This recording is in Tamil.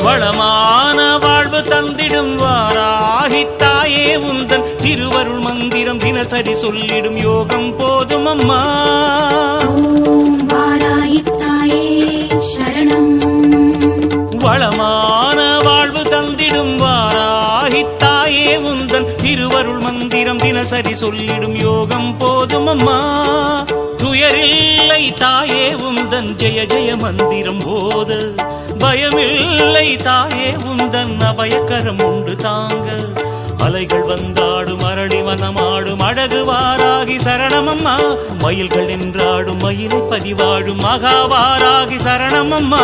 வளமான வாழ்வு தந்திடும் வாராகி தாயே உந்தன் திருவருள் மந்திரம் தினசரி சொல்லிடும் யோகம் போதும் அம்மா. ஓம் வாராகி தாயே சரணம். வளமான வாழ்வு தந்திடும் வாராகி தாயே உந்தன் திருவருள் மந்திரம் தினசரி சொல்லிடும் யோகம் போதும் அம்மா. துயரில்லை தாயே உந்தன் ஜெய ஜெய மந்திரம் போத, பயமில்லை தாயே உந்தன் அபயக்கரம் உண்டு தாங்க. அலைகள் வந்தாடும் அரளி வனமாடும் அழகு வாராகி சரணமம்மா. மயில்கள் என்றாடும் மயிலை பதிவாடும் மகாவாராகி சரணமம்மா.